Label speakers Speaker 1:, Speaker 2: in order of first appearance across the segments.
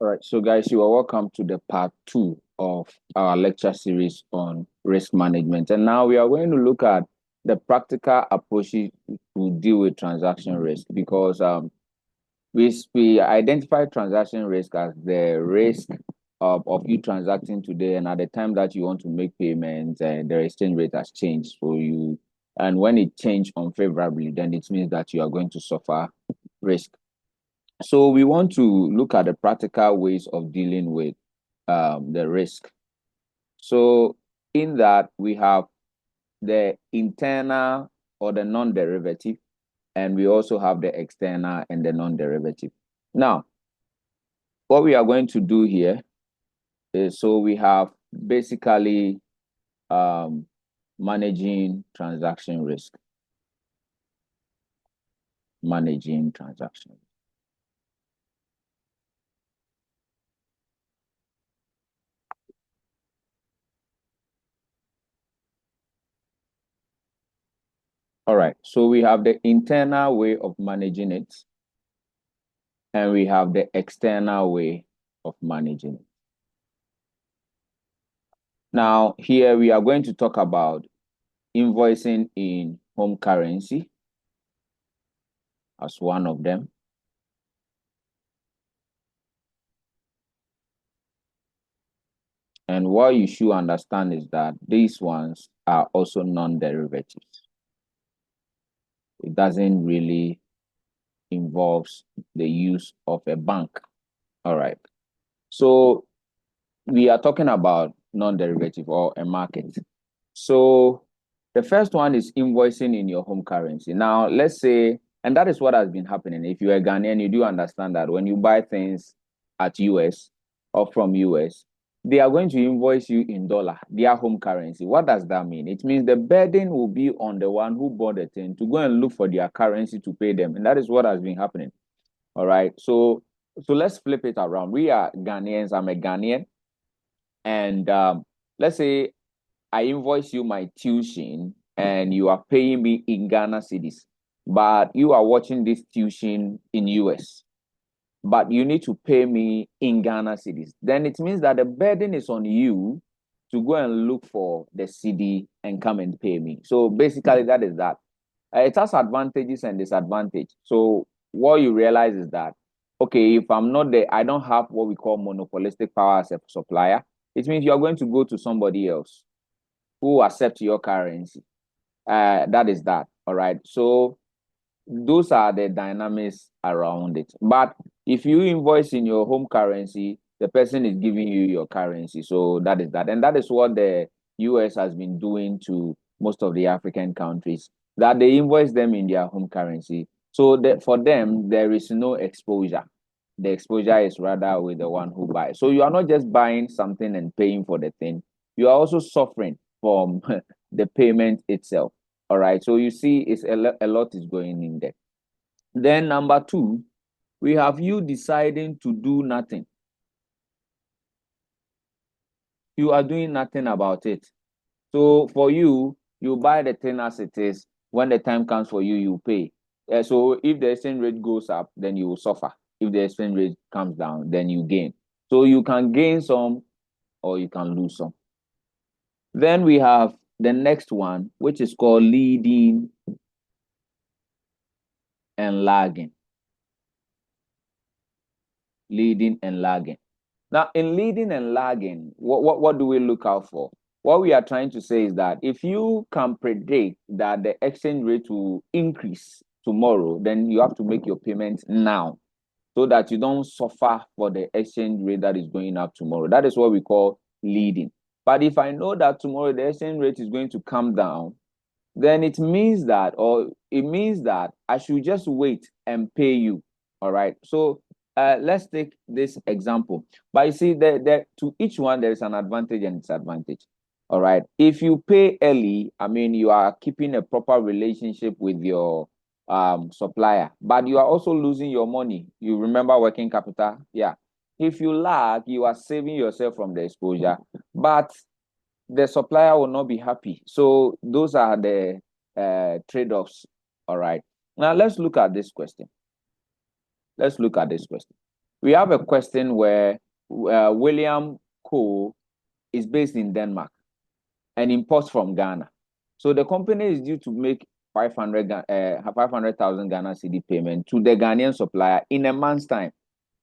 Speaker 1: All right, so guys, you are welcome to the part 2 of our lecture series on risk management. And now we are going to look at the practical approaches to deal with transaction risk because we identify transaction risk as the risk of you transacting today, and at the time that you want to make payments, the exchange rate has changed for you. And when it changed unfavorably, then it means that you are going to suffer risk. So we want to look at the practical ways of dealing with the risk. So in that we have the internal or the non-derivative, and we also have the external and the non-derivative. Now, what we are going to do here is, so we have basically managing transaction risk. Managing transaction. All right, so we have the internal way of managing it, and we have the external way of managing it. Now, here we are going to talk about invoicing in home currency as one of them. And what you should understand is that these ones are also non-derivatives. It doesn't really involve the use of a bank. All right. So we are talking about non-derivative or a market. So the first one is invoicing in your home currency. Now, let's say, and that is what has been happening. If you are Ghanaian, you do understand that when you buy things at US or from US, they are going to invoice you in dollar, their home currency. What does that mean? It means the burden will be on the one who bought the thing to go and look for their currency to pay them. And that is what has been happening. All right. So let's flip it around. We are Ghanaians. I'm a Ghanaian. And let's say I invoice you my tuition and you are paying me in Ghana cedis, but you are watching this tuition in US, but you need to pay me in Ghana cedis. Then it means that the burden is on you to go and look for the cedi and come and pay me. So basically, that is that. It has advantages and disadvantages. So what you realize is that, okay, if I'm not there, I don't have what we call monopolistic power as a supplier. It means you're going to go to somebody else who accept your currency. That is that. All right. So those are the dynamics around it. But if you invoice in your home currency, the person is giving you your currency. So that is that. And that is what the US has been doing to most of the African countries, that they invoice them in their home currency. So that for them, there is no exposure. The exposure is rather with the one who buys. So you are not just buying something and paying for the thing, you are also suffering from the payment itself. All right. So you see, it's a lot is going in there. Then number two, we have you deciding to do nothing. You are doing nothing about it. So for you, you buy the thing as it is. When the time comes for you, you pay. So if the exchange rate goes up, then you will suffer. If the exchange rate comes down, then you gain. So you can gain some or you can lose some. Then we have the next one, which is called leading and lagging. Leading and lagging. Now, in leading and lagging, what do we look out for? What we are trying to say is that if you can predict that the exchange rate will increase tomorrow, then you have to make your payments now so that you don't suffer for the exchange rate that is going up tomorrow. That is what we call leading. But if I know that tomorrow the exchange rate is going to come down, then it means that I should just wait and pay you. All right. So let's take this example. But you see, to each one there is an advantage and disadvantage. All right. If you pay early, I mean, you are keeping a proper relationship with your supplier, but you are also losing your money. You remember working capital? Yeah. If you lag, you are saving yourself from the exposure, but the supplier will not be happy. So those are the trade-offs. All right. Now let's look at this question. Let's look at this question. we have a question where William Co. is based in Denmark and imports from Ghana. So the company is due to make 500,000 Ghana cedi payment to the Ghanaian supplier in a month's time.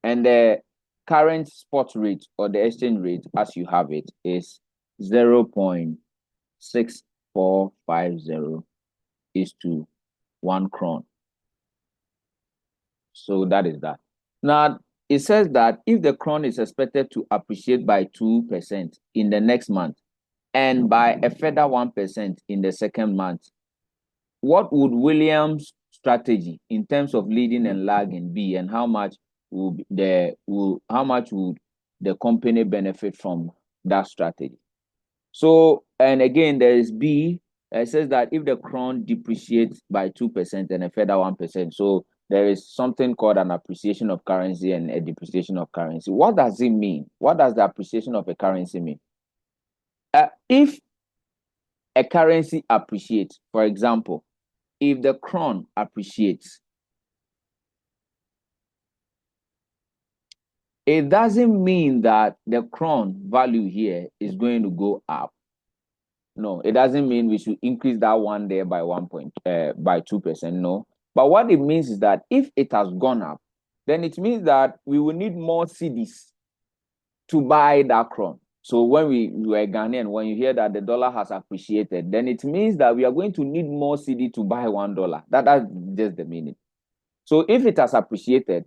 Speaker 1: And the current spot rate or the exchange rate, as you have it, is 0.6450 is to 1 kron. So that is that. Now, it says that if the kron is expected to appreciate by 2% in the next month and by a further 1% in the second month, what would Williams' strategy in terms of leading and lagging be, and how much would the company benefit from that strategy? So, and again, there is B. It says that if the kron depreciates by 2% and a further 1%, so there is something called an appreciation of currency and a depreciation of currency. What does it mean? What does the appreciation of a currency mean? If a currency appreciates, for example, if the kron appreciates, it doesn't mean that the kron value here is going to go up. No, it doesn't mean we should increase that one there by 2%. No, but what it means is that if it has gone up, then it means that we will need more cedis to buy that kron. So when we were Ghanaian, when you hear that the dollar has appreciated, then it means that we are going to need more cedi to buy $1. That's just the meaning. So if it has appreciated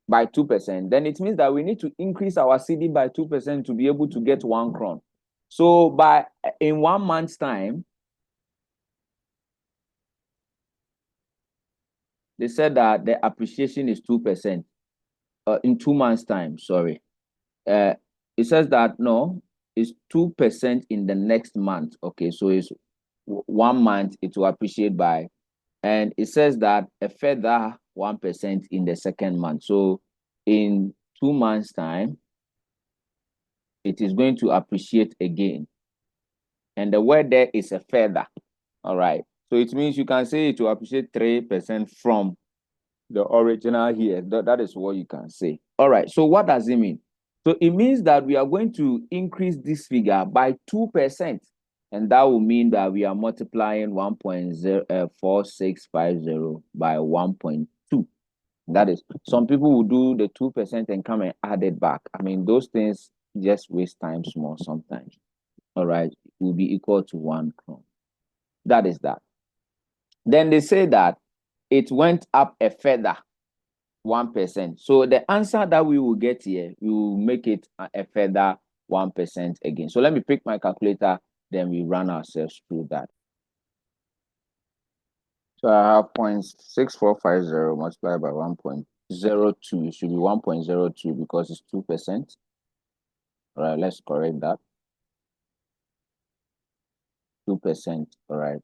Speaker 1: by 2%, then it means that we need to increase our cedi by 2% to be able to get 1 kron. So in 1 month's time, they said that the appreciation is 2%. In 2 months' time, sorry. It says that no, it's 2% in the next month. Okay, so it's 1 month it will appreciate by, and it says that a further 1% in the second month. So in 2 months' time, it is going to appreciate again. And the word there is a further. All right. So it means you can say it will appreciate 3% from the original here. That is what you can say. All right. So what does it mean? So it means that we are going to increase this figure by 2%. And that will mean that we are multiplying 1.4650 by 1.2. That is, some people will do the 2% and come and add it back. I mean, those things just waste time more sometimes. All right. It will be equal to 1 kron. That is that. Then they say that it went up a further 1%. So the answer that we will get here, we will make it a further 1% again. So let me pick my calculator, then we run ourselves through that. So I have 0.6450 multiplied by 1.02. It should be 1.02 because it's 2%. All right, let's correct that. 2%, all right,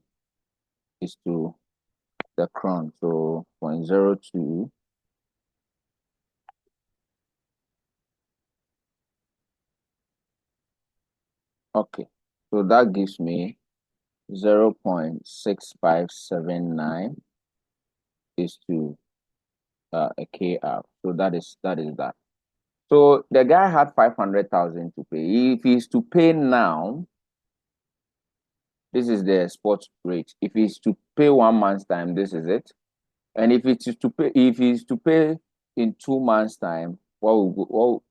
Speaker 1: is to the kron. So 0.02 okay, so that gives me 0.6579 is to a KR. So that is that. So the guy had 500,000 to pay. If he's to pay now, this is the spot rate. If he's to pay 1 month's time, this is it. And if he's to pay in 2 months' time, what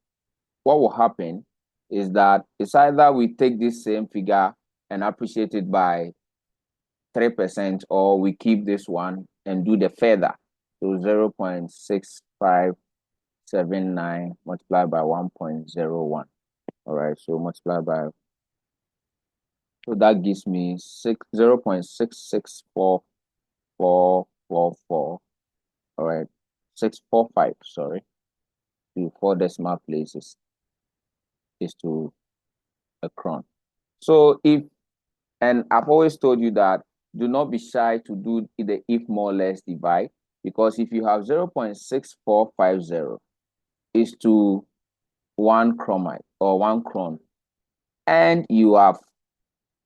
Speaker 1: will happen is that it's either we take this same figure and appreciate it by 3%, or we keep this one and do the further. So 0.6579 multiplied by 1.01. All right, so multiply by, so that gives me 0.664444. All right, 645, sorry, to 4 decimal places is to a kron. So and I've always told you that do not be shy to do the if more or less divide, because if you have 0.6450 is to 1 kron or 1 kron, and you have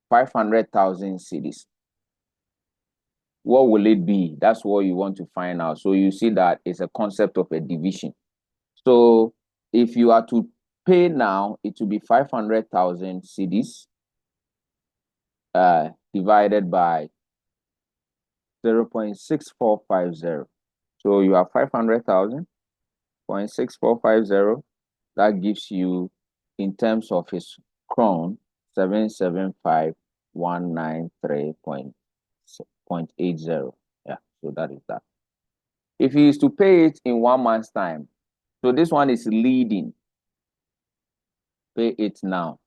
Speaker 1: 500,000 cedis, what will it be? That's what you want to find out. So you see that it's a concept of a division. So if you are to pay now, it will be 500,000 cedis divided by 0.6450. So you have 500,000, 0.6450. That gives you, in terms of his crown, 775,193.80. Yeah, so that is that. If he is to pay it in 1 month's time, so this one is leading, pay it now.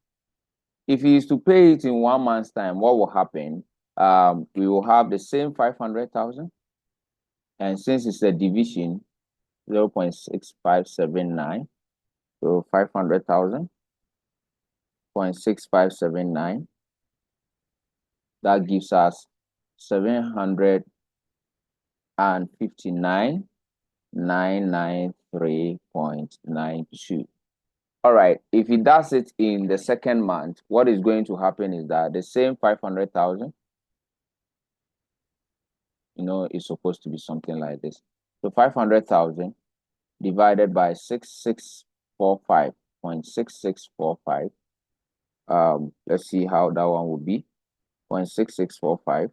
Speaker 1: If he is to pay it in 1 month's time, what will happen? We will have the same 500,000, and since it's a division, 0.6579, so 500,000, 0.6579, that gives us 759,993.92. All right, if he does it in the second month, what is going to happen is that the same 500,000, is supposed to be something like this. So 500,000 divided by 6645.6645. Let's see how that one would be. 0.6645.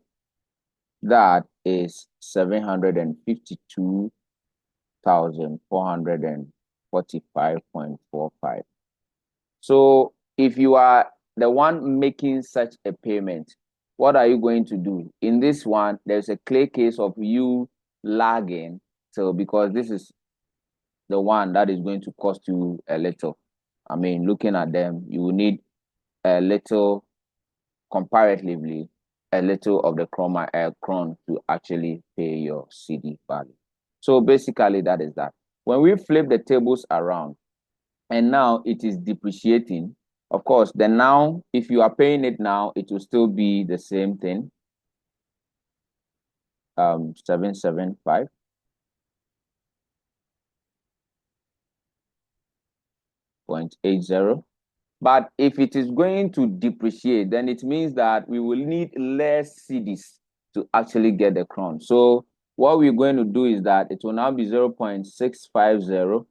Speaker 1: That is 752,445.45. So if you are the one making such a payment, what are you going to do? In this one, there's a clear case of you lagging. So because this is the one that is going to cost you a little. I mean, looking at them, you will need a little, comparatively, a little of the crown to actually pay your CD value. So basically, that is that. When we flip the tables around, and now it is depreciating, of course, then now, if you are paying it now, it will still be the same thing, 775.80. But if it is going to depreciate, then it means that we will need less CDs to actually get the crown. So what we're going to do is that it will now be 0.650.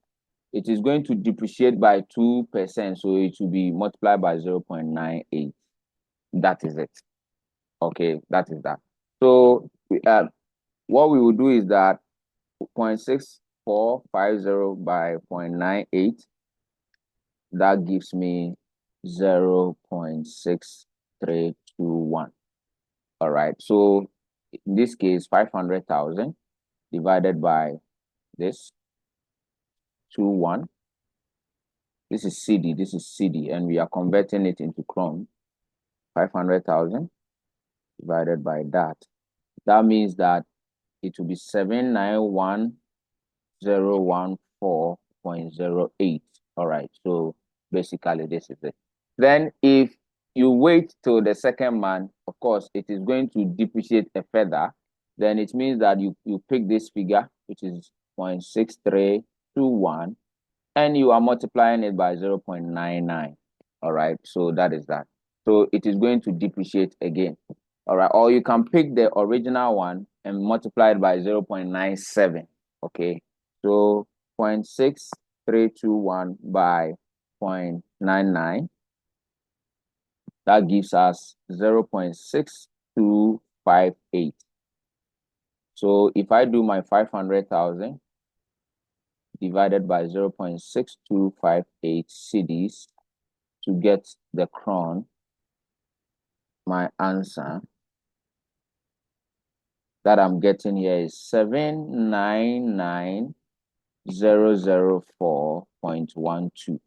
Speaker 1: It is going to depreciate by 2%, so it will be multiplied by 0.98. That is it. Okay, that is that. So what we will do is that 0.6450 by 0.98, that gives me 0.6321. All right, so in this case, 500,000 divided by this 21. This is CD, and we are converting it into crown. 500,000 divided by that. That means that it will be 791,014.08. All right, so basically this is it. Then if you wait till the second month, of course, it is going to depreciate a further. Then it means that you pick this figure, which is 0.6321, and you are multiplying it by 0.99. All right, so that is that. So it is going to depreciate again. All right, or you can pick the original one and multiply it by 0.97. Okay, so 0.6321 by 0.99. That gives us 0.6258. So if I do my 500,000 divided by 0.6258 CDs to get the crown, my answer that I'm getting here is 799,004.12.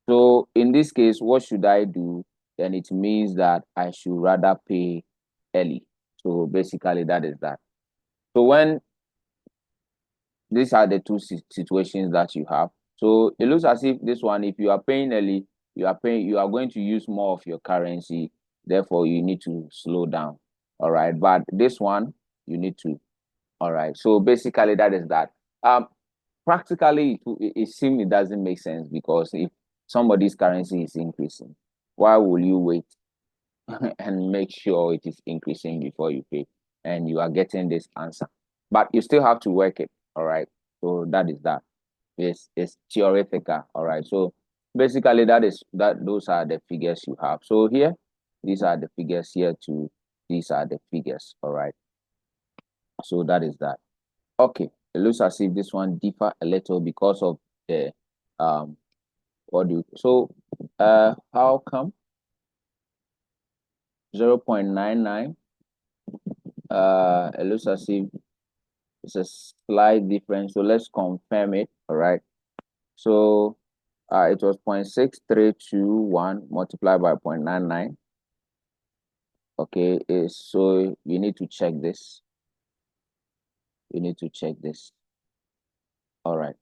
Speaker 1: So in this case, what should I do? Then it means that I should rather pay early. So basically, that is that. So when these are the two situations that you have. So it looks as if this one, if you are paying early, you are going to use more of your currency. Therefore, you need to slow down. All right. But this one, you need to. All right. So basically, that is that. Practically, it seems it doesn't make sense, because if somebody's currency is increasing, why will you wait and make sure it is increasing before you pay? And you are getting this answer. But you still have to work it. All right. So that is that. is theoretical. All right. So basically those are the figures you have. So here, these are the figures here too. These are the figures. All right. So that is that. Okay. It looks as if this one differ a little because of the what do you so how come 0.99 it looks as if it's a slight difference. So let's confirm it. All right. So it was 0.6321 multiplied by 0.99. Okay, so you need to check this. You need to check this. All right.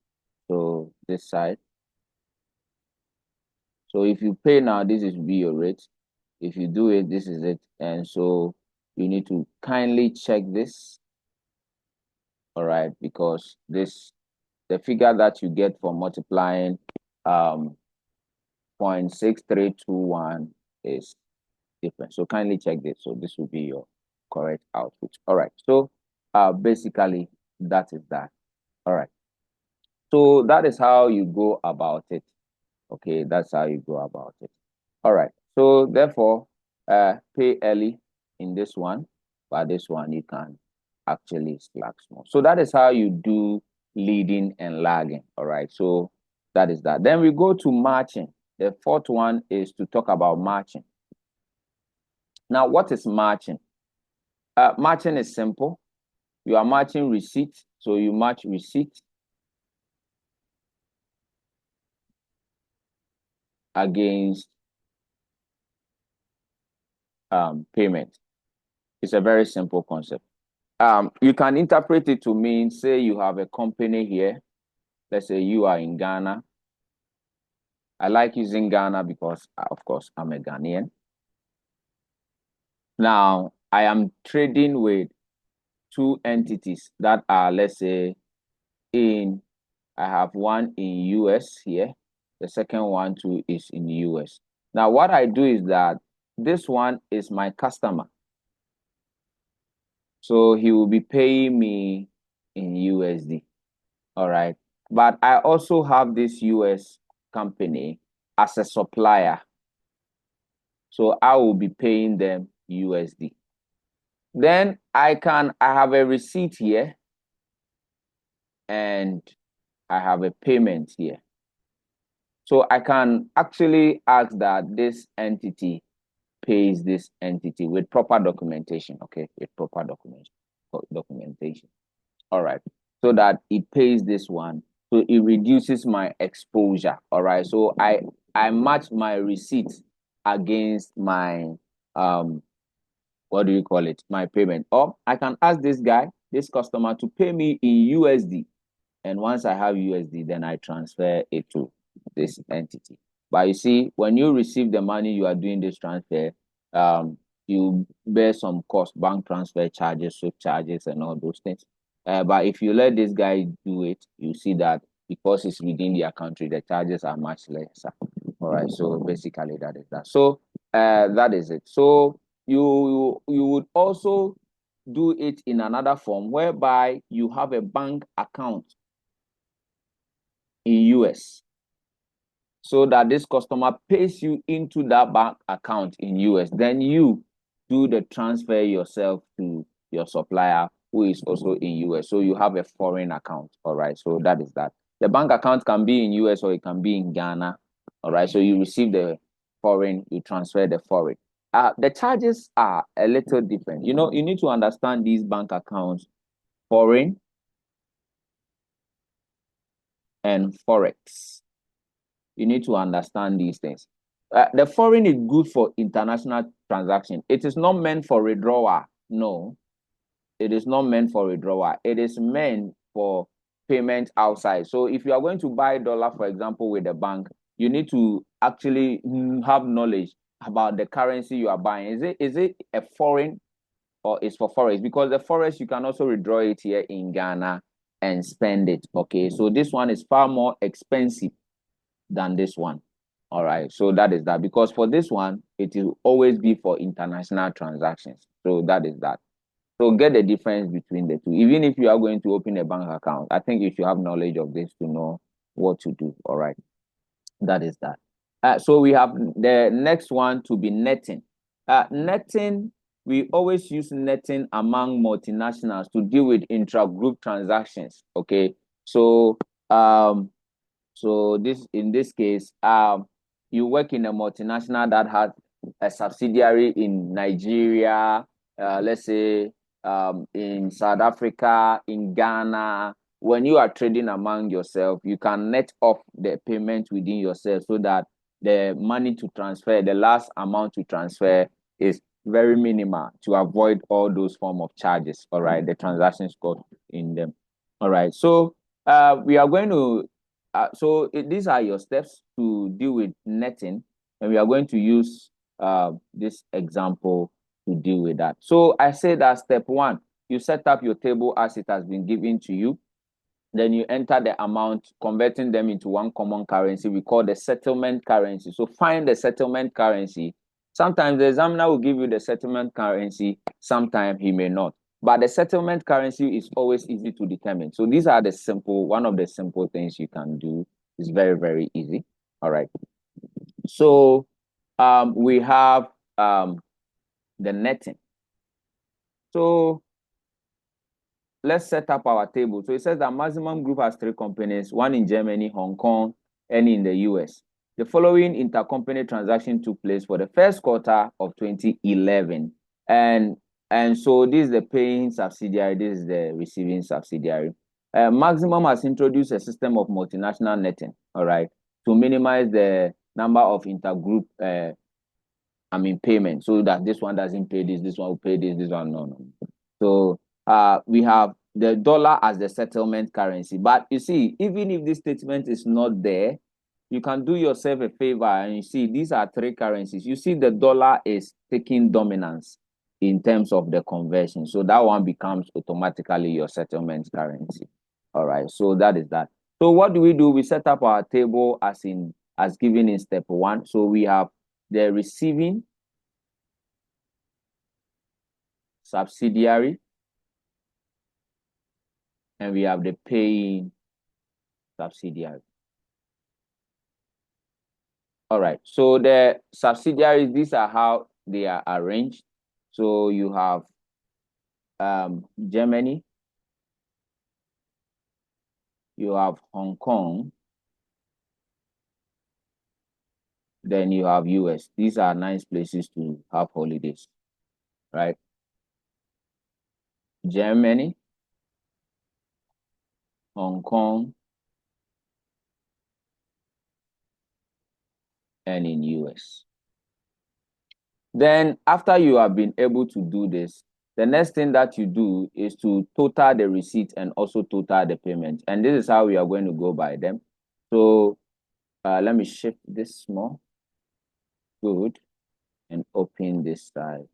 Speaker 1: So this side. So if you pay now, this is be your rate. If you do it, this is it. And so you need to kindly check this. All right, because the figure that you get for multiplying 0.6321 is different. So kindly check this. So this will be your correct output. All right. So basically that is that. All right. So that is how you go about it. Okay, that's how you go about it. All right. So therefore, pay early in this one, but this one you can actually slack small. So that is how you do leading and lagging. All right. So that is that. Then we go to matching. The fourth one is to talk about matching. Now, what is matching? Matching is simple. You are matching receipt. So you match receipt against payment. It's a very simple concept. You can interpret it to mean, say you have a company here. Let's say you are in Ghana. I like using Ghana because, of course, I'm a Ghanaian. Now, I am trading with two entities that are, let's say, I have one in US here. The second one too is in US. Now, what I do is that this one is my customer. So he will be paying me in USD. All right. But I also have this US company as a supplier. So I will be paying them USD. Then I have a receipt here and I have a payment here. So I can actually ask that this entity pays this entity with proper documentation, okay? With proper documentation. All right. So that it pays this one. So it reduces my exposure. All right. So I match my receipts against my what do you call it? My payment. Or I can ask this customer to pay me in USD. And once I have USD, then I transfer it to this entity. But you see, when you receive the money, you are doing this transfer, you bear some cost, bank transfer charges, SWIFT charges, and all those things. But if you let this guy do it, you see that because it's within their country, the charges are much lesser. All right. So basically, that is that. So that is it. So you would also do it in another form whereby you have a bank account in US so that this customer pays you into that bank account in US. Then you do the transfer yourself to your supplier who is also in US. So you have a foreign account. All right. So that is that. The bank account can be in US or it can be in Ghana. All right. So you receive the foreign, you transfer the foreign. The charges are a little different. You know, you need to understand these bank accounts, foreign and forex. You need to understand these things. The foreign is good for international transaction. It is not meant for withdrawal. No, it is not meant for withdrawal. It is meant for payment outside. So if you are going to buy dollar, for example, with a bank, you need to actually have knowledge about the currency you are buying. Is it a foreign or is for forex? Because the forex, you can also withdraw it here in Ghana and spend it. Okay, so this one is far more expensive than this one. All right, so that is that. Because for this one, it will always be for international transactions. So that is that. So get the difference between the two. Even if you are going to open a bank account, I think you should have knowledge of this to know what to do. All right. That is that. So we have the next one to be netting. Netting, we always use netting among multinationals to deal with intra-group transactions. Okay. So this in this case, you work in a multinational that has a subsidiary in Nigeria, let's say in South Africa, in Ghana. When you are trading among yourself, you can net off the payment within yourself so that the money to transfer, the last amount to transfer is very minimal to avoid all those form of charges. All right, the transactions cost in them. All right, so we are going to these are your steps to deal with netting, and we are going to use this example to deal with that. So I say that step one, you set up your table as it has been given to you. Then you enter the amount, converting them into one common currency. We call the settlement currency. So find the settlement currency. Sometimes the examiner will give you the settlement currency. Sometimes he may not. But the settlement currency is always easy to determine. So these are one of the simple things you can do. It's very, very easy. All right. So we have the netting. So let's set up our table. So it says that maximum group has 3 companies, one in Germany, Hong Kong, and in the US. The following intercompany transaction took place for the first quarter of 2011. And so this is the paying subsidiary, this is the receiving subsidiary. Maximum has introduced a system of multinational netting, all right, to minimize the number of intergroup payment, so that this one doesn't pay this one will pay this one, no. So we have the dollar as the settlement currency. But you see, even if this statement is not there, you can do yourself a favor and you see these are 3 currencies. You see the dollar is taking dominance in terms of the conversion. So that one becomes automatically your settlement currency. All right. So that is that. So what do? We set up our table as given in step 1. So we have the receiving subsidiary, and we have the paying subsidiary. All right. So the subsidiaries, these are how they are arranged. So you have Germany, you have Hong Kong, then you have US. These are nice places to have holidays, right? Germany, Hong Kong, and in US. Then after you have been able to do this, the next thing that you do is to total the receipt and also total the payment. And this is how we are going to go by them. So let me shift this small. Good. And open this side.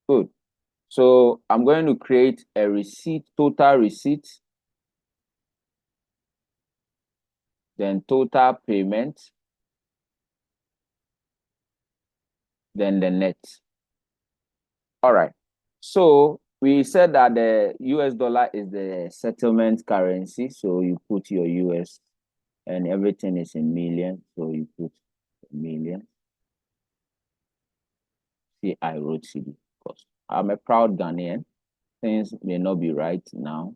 Speaker 1: Good. So I'm going to create a receipt, total receipt, then total payment, then the net. All right. So we said that the US dollar is the settlement currency. So you put your US and everything is in million. So you put million. See, I wrote CD because I'm a proud Ghanaian. Things may not be right now,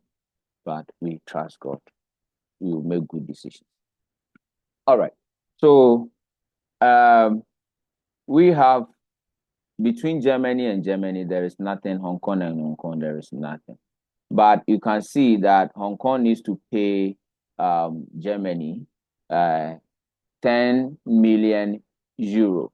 Speaker 1: but we trust God. We will make good decisions. All right. So we have between Germany and Germany, there is nothing. Hong Kong and Hong Kong, there is nothing. But you can see that Hong Kong needs to pay Germany 10 million euro.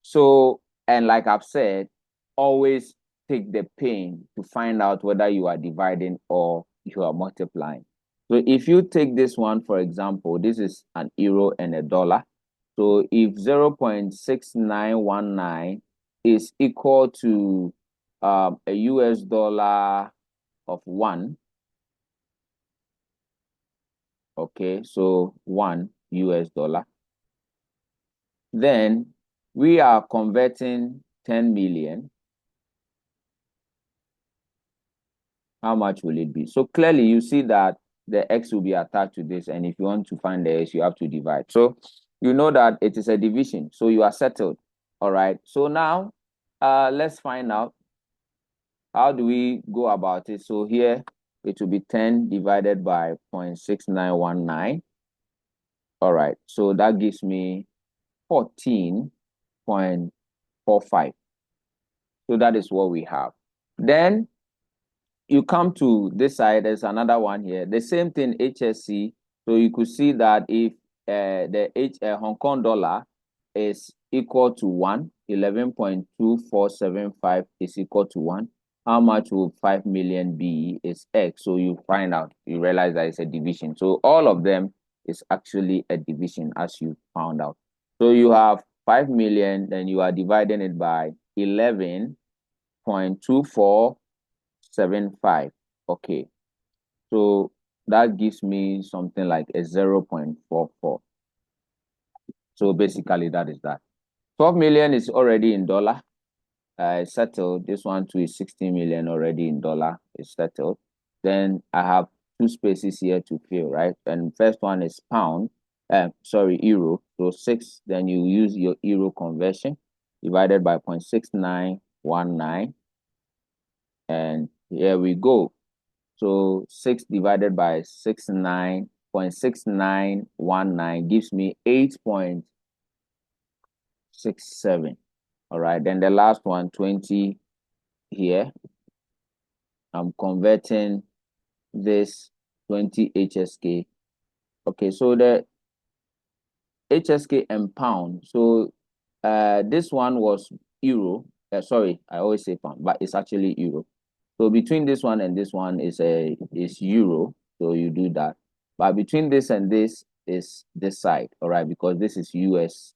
Speaker 1: So, and like I've said, always take the pain to find out whether you are dividing or you are multiplying. So if you take this one, for example, this is an euro and a dollar. So if 0.6919 is equal to a US dollar of 1, okay, so 1 US dollar, then we are converting 10 million. how much will it be? So clearly you see that the x will be attached to this, and if you want to find the x, you have to divide. So you know that it is a division, so you are settled. All right, so now let's find out how do we go about it. So here it will be 10 divided by 0.6919. All right, so that gives me 14.45. So that is what we have. Then you come to this side, there's another one here. The same thing, HSC. So you could see that if the Hong Kong dollar is equal to 1, 11.2475 is equal to 1. How much will 5 million be? Is X. So you find out, you realize that it's a division. So all of them is actually a division, as you found out. So you have 5 million, then you are dividing it by 11.2475. Okay, so that gives me something like a 0.44. So basically that is that. 12 million is already in dollar. Settled. This one too is 16 million already in dollar. It's settled. Then I have two spaces here to fill, right? And first one is pound. Euro. So 6, then you use your euro conversion divided by 0.6919. And here we go. So 6 divided by 0.6919 gives me 8.67. All right, then the last one, 20 here. I'm converting this 20 HSK. Okay, so the HSK and pound. So this one was euro. Sorry, I always say pound, but it's actually euro. So between this one and this one is euro. So you do that. But between this and this is this side, all right, because this is US.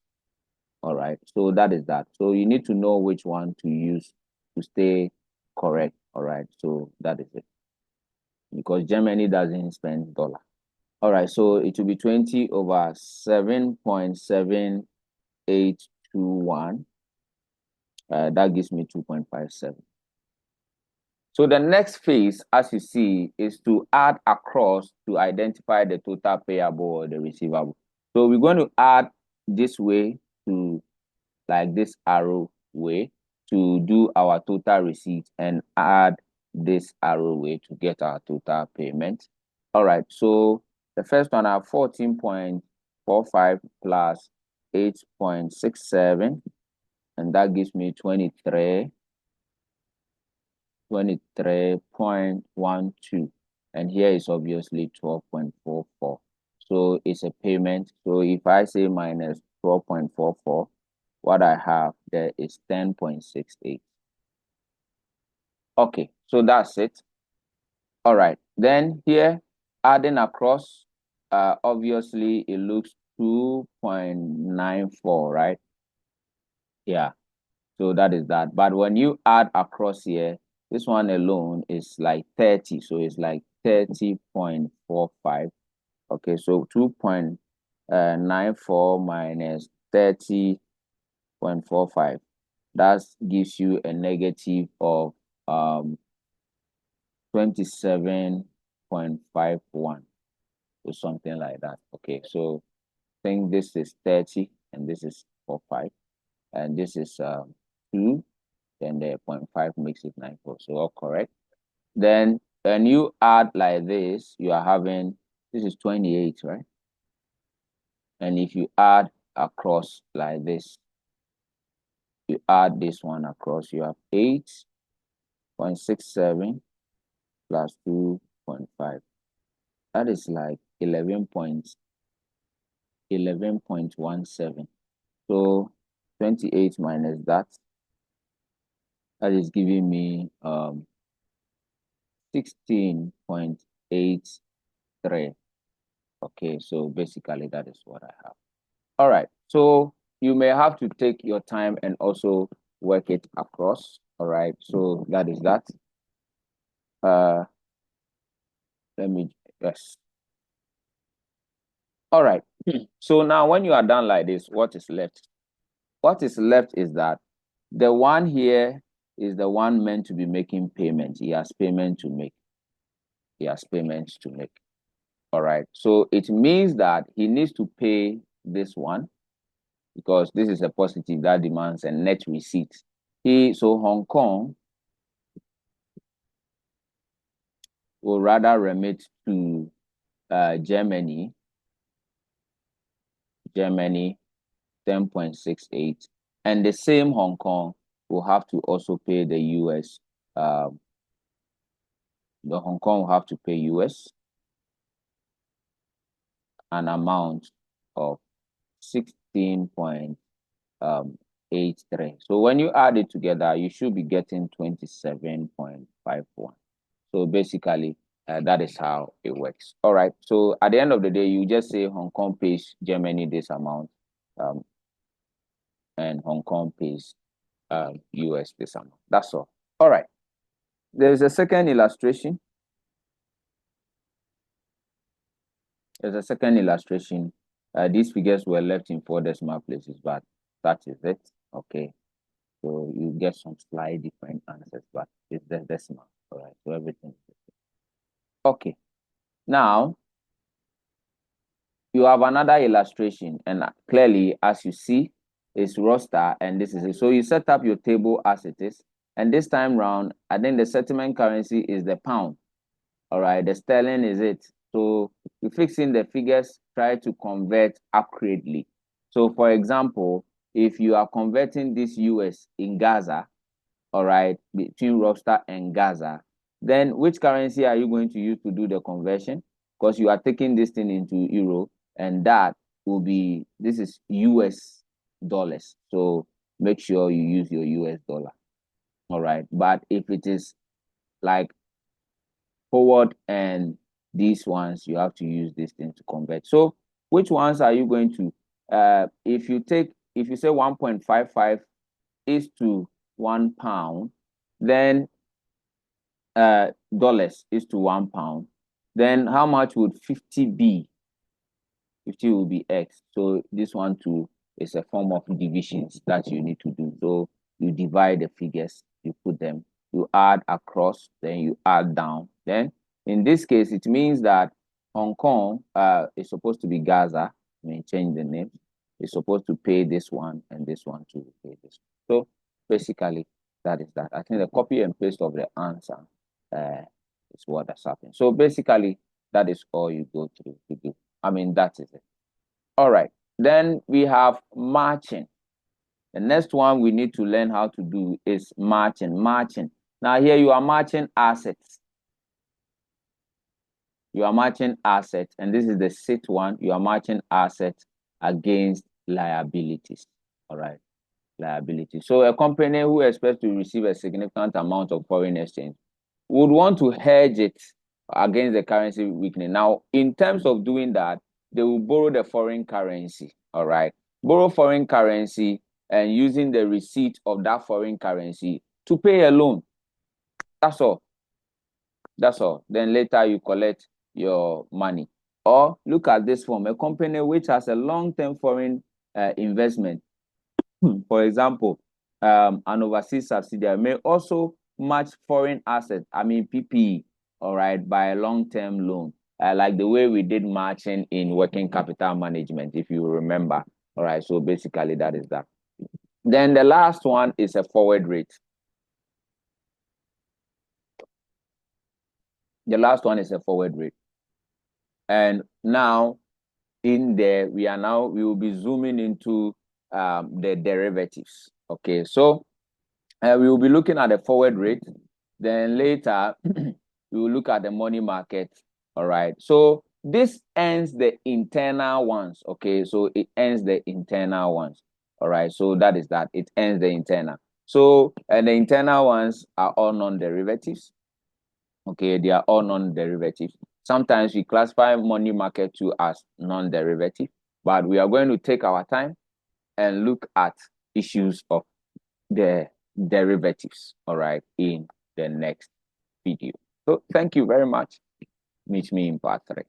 Speaker 1: All right. So that is that. So you need to know which one to use to stay correct. All right. So that is it. Because Germany doesn't spend dollar. All right. So it will be 20 over 7.7821. That gives me 2.57. So the next phase, as you see, is to add across to identify the total payable or the receivable. So we're going to add this way to like this arrow way to do our total receipt and add this arrow way to get our total payment. All right, so the first one I have 14.45 plus 8.67, and that gives me 23.12, and here is obviously 12.44. So it's a payment. So if I say minus 12.44, what I have there is 10.68. Okay, so that's it. All right, then here adding across, obviously it looks 2.94, right? Yeah, so that is that. But when you add across here, this one alone is like 30, so it's like 30.45. Okay, so 2.94 minus 30.45. That gives you a negative of 27.51 or something like that. Okay, so I think this is 30 and this is 45 and this is 2, then the 0.5 makes it 94. So all correct. Then when you add like this, you are having, this is 28, right? And if you add across like this, you add this one across, you have 8.67 plus 2.5. That is like 11.17. So 28 minus that is giving me 16.83. Okay, so basically that is what I have. All right, so you may have to take your time and also work it across. All right, so that is that. Let me, yes. All right, so now when you are done like this, what is left? What is left is that the one here is the one meant to be making payment. He has payment to make. he has payments to make. All right. So it means that he needs to pay this one because this is a positive that demands a net receipt. So Hong Kong will rather remit to Germany 10.68, and the same Hong Kong will have to also pay the US. The Hong Kong will have to pay US an amount of 16.83. So when you add it together, you should be getting 27.51. So basically, that is how it works. All right. So at the end of the day, you just say Hong Kong pays Germany this amount, and Hong Kong pays US this amount. That's all. All right. There's a second illustration. These figures were left in 4 decimal places, but that is it. Okay. So you get some slightly different answers, but it's the decimal. All right. So everything. Okay. Now you have another illustration, and clearly, as you see, it's roster, and this is it. So you set up your table as it is, and this time round, I think the settlement currency is the pound. All right, the sterling is it. So you fix in the figures, try to convert accurately. So for example, if you are converting this US in Gaza, all right, between roster and Gaza, then which currency are you going to use to do the conversion? Because you are taking this thing into euro, and that will be, this is US dollars. So make sure you use your US dollar. All right. But if it is like forward and these ones, you have to use this thing to convert. So which ones are you going to, if you say 1.55 is to £1, then dollars is to £1, then how much would 50 be? 50 will be X. So this one too is a form of divisions that you need to do. So you divide the figures, you put them, you add across, then you add down. Then in this case, it means that Hong Kong is supposed to be Gaza. I mean, change the name. It's supposed to pay this one and this one to pay this one. So basically, that is that. I think the copy and paste of the answer is what has happened. So basically, that is all you go through to do. I mean, that is it. All right. Then we have matching. The next one we need to learn how to do is matching. Now here you are matching assets. You are matching assets, and this is the sixth one. You are matching assets against liabilities. All right. Liabilities. So a company who expects to receive a significant amount of foreign exchange would want to hedge it against the currency weakening. Now, in terms of doing that, they will borrow the foreign currency. All right. Borrow foreign currency and using the receipt of that foreign currency to pay a loan. That's all. That's all. Then later you collect your money. Or look at this form, a company which has a long-term foreign investment. For example, an overseas subsidiary may also match foreign assets, I mean PPE, all right, by a long-term loan, like the way we did matching in working capital management, if you remember. All right, so basically that is that. Then the last one is a forward rate. The last one is a forward rate. And now in there, we will be zooming into the derivatives. Okay, so we will be looking at the forward rate. Then later, we will look at the money market. All right. So this ends the internal ones. Okay. So it ends the internal ones. All right. So that is that. It ends the internal. So and the internal ones are all non-derivatives. Okay. They are all non-derivatives. Sometimes we classify money market too as non-derivative, but we are going to take our time and look at issues of the derivatives, all right, in the next video. So thank you very much. Meet me in part 3.